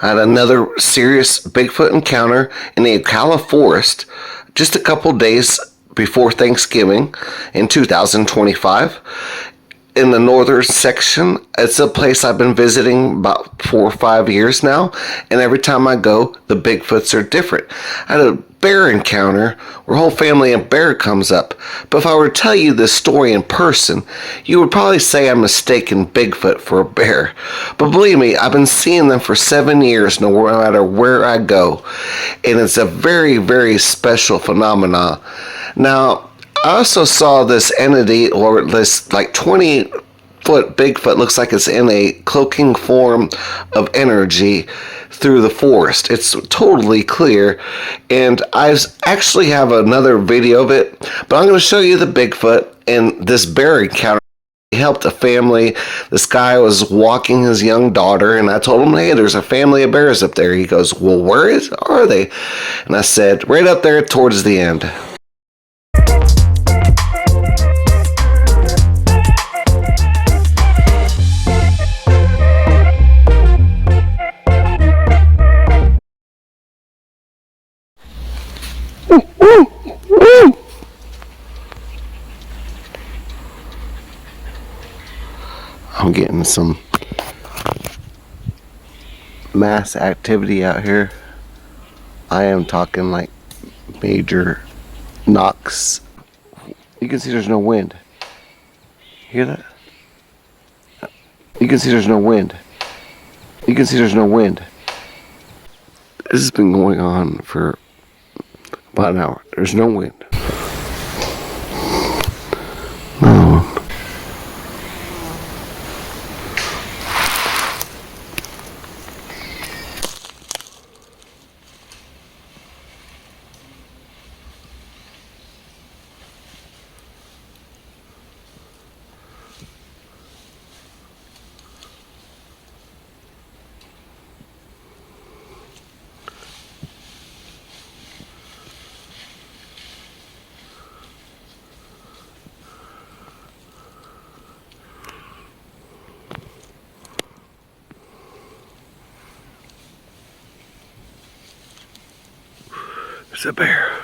I had another serious Bigfoot encounter in the Ocala forest just a couple days before Thanksgiving in 2025. In the northern section, it's a place I've been visiting about 4 or 5 years now, and every time I go, the Bigfoots are different. I had a bear encounter where a whole family of bear comes up, but if I were to tell you this story in person, you would probably say I'm mistaken Bigfoot for a bear. But believe me, I've been seeing them for 7 years no matter where I go, and it's a very, very special phenomenon. Now, I also saw this entity, or this like 20-foot Bigfoot, looks like it's in a cloaking form of energy through the forest. It's totally clear, and I actually have another video of it, but I'm going to show you the Bigfoot and this bear encounter. He helped a family. This guy was walking his young daughter, and I told him, hey, there's a family of bears up there. He goes, well, are they? And I said, right up there towards the end. I'm getting some mass activity out here. I am talking like major knocks. You can see there's no wind. Hear that? You can see there's no wind. You can see there's no wind. This has been going on for about an hour. There's no wind. No. It's a bear.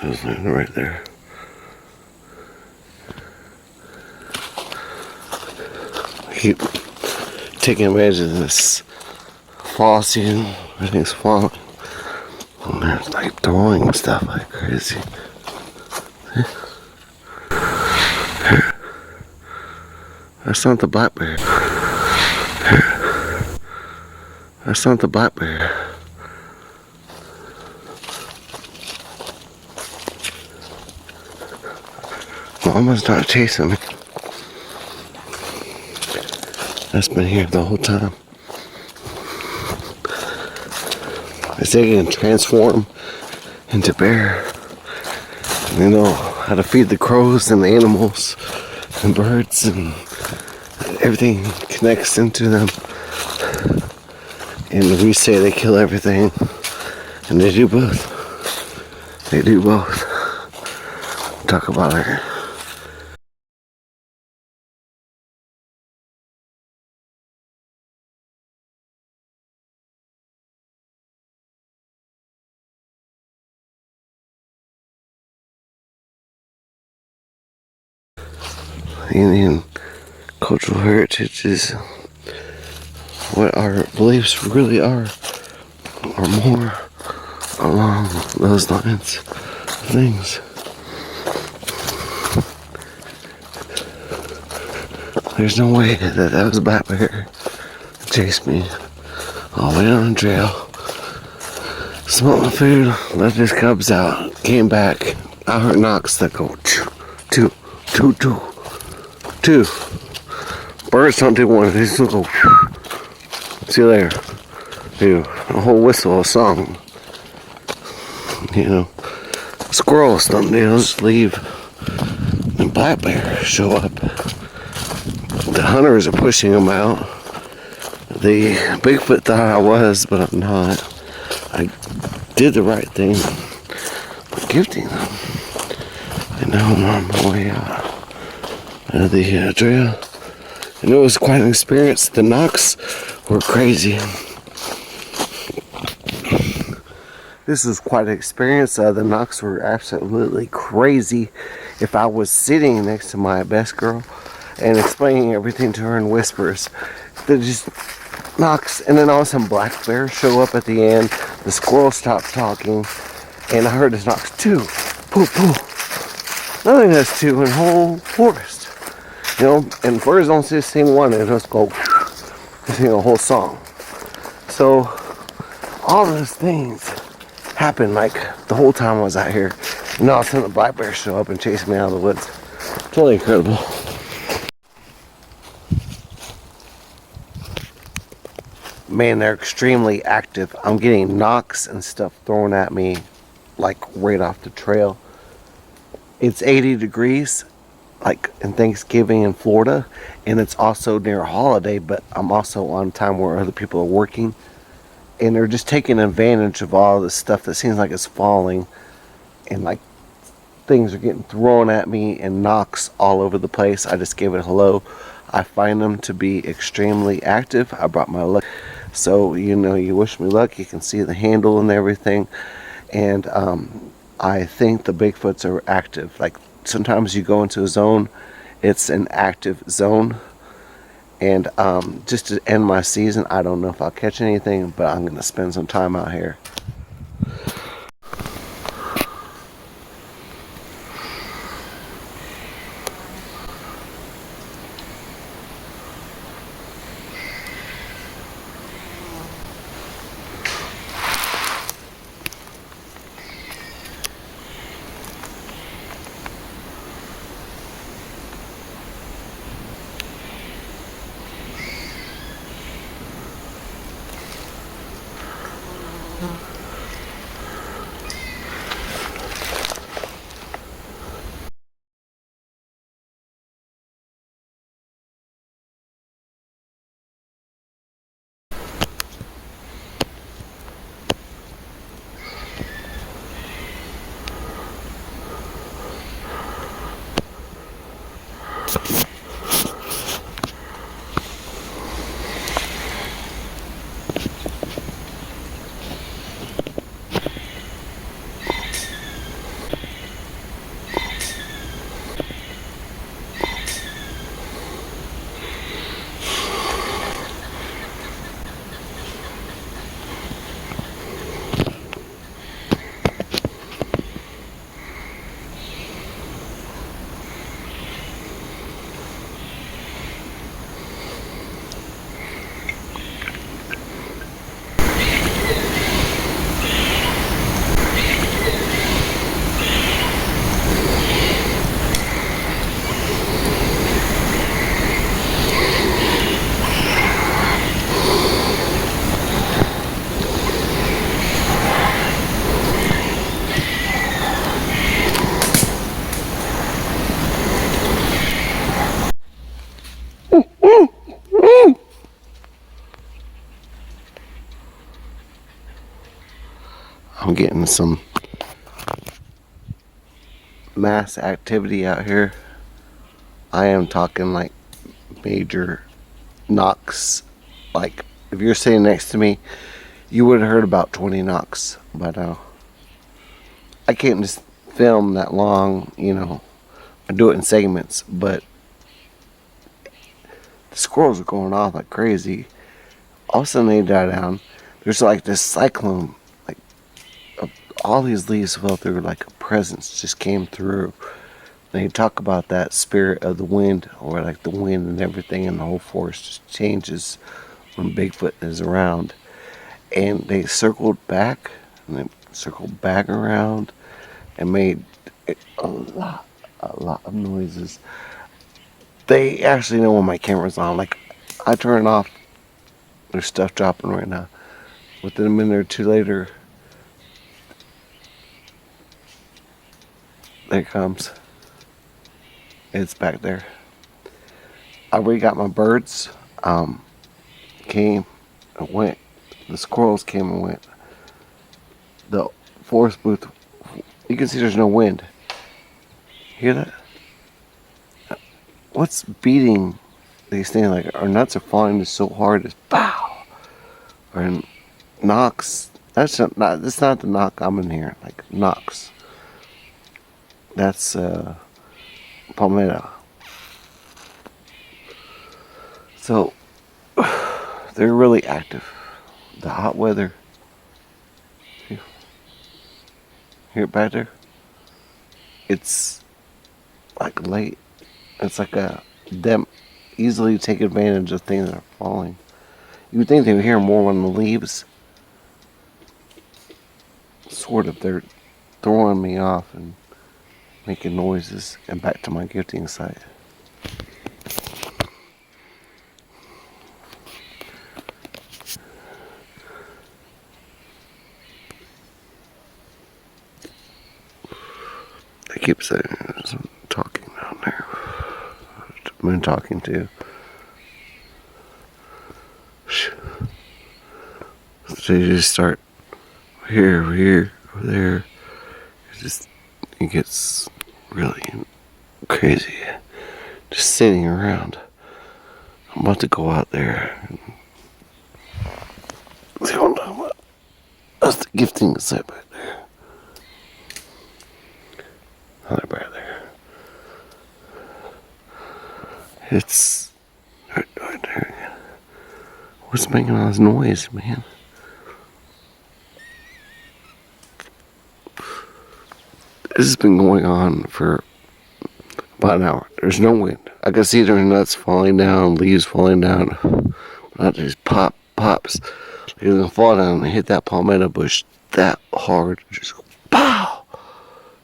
There's one right there. I keep taking advantage of this fall season. Everything's falling. And they're like throwing stuff like crazy. That's not the black bear. That's not the black bear. Mama's not chasing me. That's been here the whole time. As they can transform into bear. They know how to feed the crows and the animals and birds, and everything connects into them. And we say they kill everything, and they do both. They do both. Talk about it. Indian cultural heritage is what our beliefs really are, or more along those lines of things. There's no way that was a black bear that chased me all the way down the trail, smelled my food, let his cubs out, came back. I heard knocks that go choo, choo, choo, choo, choo. Birds don't do one, they just go whew. See you later. Do a whole whistle, a song. You know, squirrels don't, they don't just leave. And black bears show up. The hunters are pushing them out. The Bigfoot thought I was, but I'm not. I did the right thing by gifting them. And now I'm on my way out of the trail. And it was quite an experience. The knocks were crazy. This was quite an experience. The knocks were absolutely crazy. If I was sitting next to my best girl and explaining everything to her in whispers, they just knocks, and then all of a sudden black bears show up at the end. The squirrels stop talking, and I heard this knocks two, poo poo. Nothing does two in the whole forest, you know. And birds don't just sing one; they just go, they sing a whole song. So all those things happened like the whole time I was out here. And all of a sudden the black bears show up and chase me out of the woods. Totally incredible. Man, they're extremely active. I'm getting knocks and stuff thrown at me like right off the trail. It's 80 degrees like in Thanksgiving in Florida, and it's also near a holiday, but I'm also on time where other people are working, and they're just taking advantage of all this stuff that seems like it's falling, and like things are getting thrown at me and knocks all over the place. I just gave it a hello. I find them to be extremely active. I brought my luck. So, you know, you wish me luck. You can see the handle and everything. And I think the Bigfoots are active. Like sometimes you go into a zone, it's an active zone. And just to end my season, I don't know if I'll catch anything, but I'm going to spend some time out here. I'm getting some mass activity out here. I am talking like major knocks. Like, if you're sitting next to me, you would have heard about 20 knocks by now. I can't just film that long, I do it in segments, but the squirrels are going off like crazy. All of a sudden they die down. There's like this cyclone, like all these leaves fell through, like a presence just came through. They talk about that spirit of the wind, or like the wind and everything in the whole forest just changes when Bigfoot is around. And they circled back, and they circled back around, and made a lot of noises. They actually know when my camera's on. Like, I turn it off, there's stuff dropping right now. Within a minute or two later, there it comes. It's back there. I already got my birds. Came and went. The squirrels came and went. The forest booth, you can see there's no wind. Hear that? What's beating these things? Like, our nuts are falling just so hard. It's pow! Or knocks. That's not the knock I'm in here. Like, knocks. That's palmetto. So they're really active. The hot weather. Hear it back there? It's like late. It's like them easily take advantage of things that are falling. You would think they would hear more on the leaves. Sort of. They're throwing me off and making noises, and back to my gifting site. I keep saying there's some talking down there. I've been talking to. So you just start here, over there. It gets really crazy. Just sitting around. I'm about to go out there and see what I'm talking about. That's the gifting site back there. Another back there. It's right there again. What's making all this noise, man? This has been going on for about an hour. There's no wind. I can see their nuts falling down, leaves falling down. Not just pops. They're gonna fall down and hit that palmetto bush that hard. Just go, pow!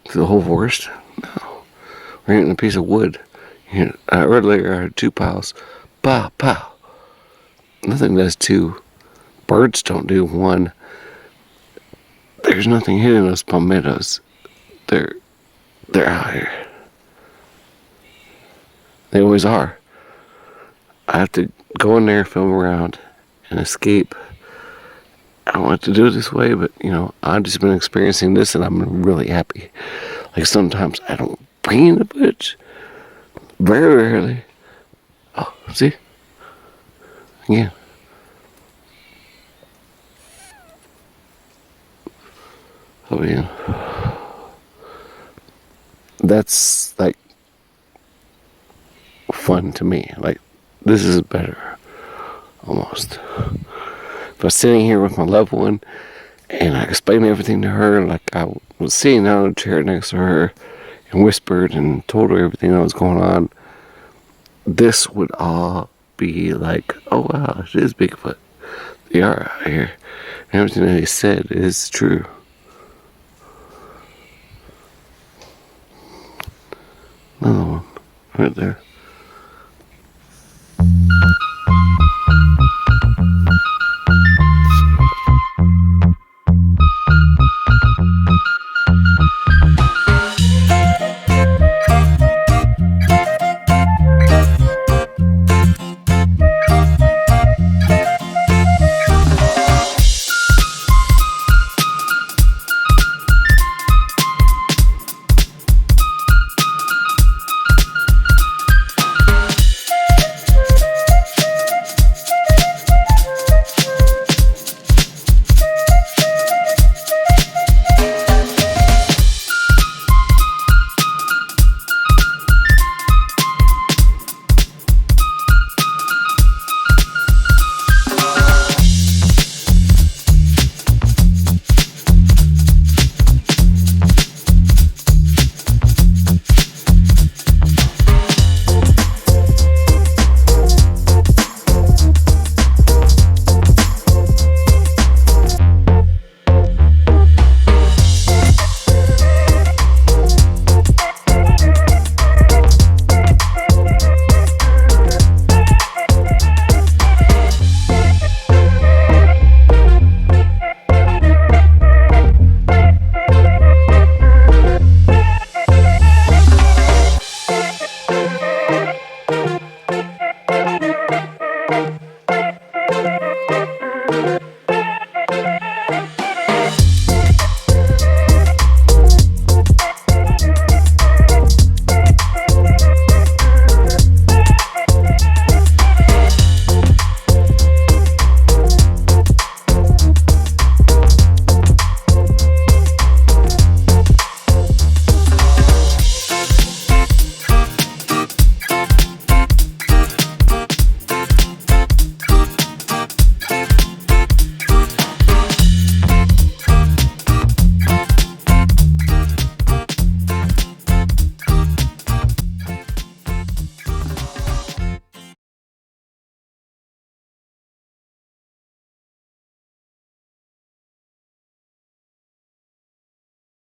Through the whole forest. No. We're hitting a piece of wood. Earlier I heard two piles. Pow, pow. Nothing does two. Birds don't do one. There's nothing hitting those palmettos. They're out here. They always are. I have to go in there, film around, and escape. I don't like to do it this way, but I've just been experiencing this, and I'm really happy. Like, sometimes I don't bring in the footage. Very rarely. Oh, see? Again. Oh, yeah. That's like fun to me. Like, this is better, almost. If I was sitting here with my loved one and I explained everything to her, like I was sitting down in a chair next to her and whispered and told her everything that was going on, this would all be like, oh wow, it is Bigfoot. They are out here. And everything that they said is true. Another one right there.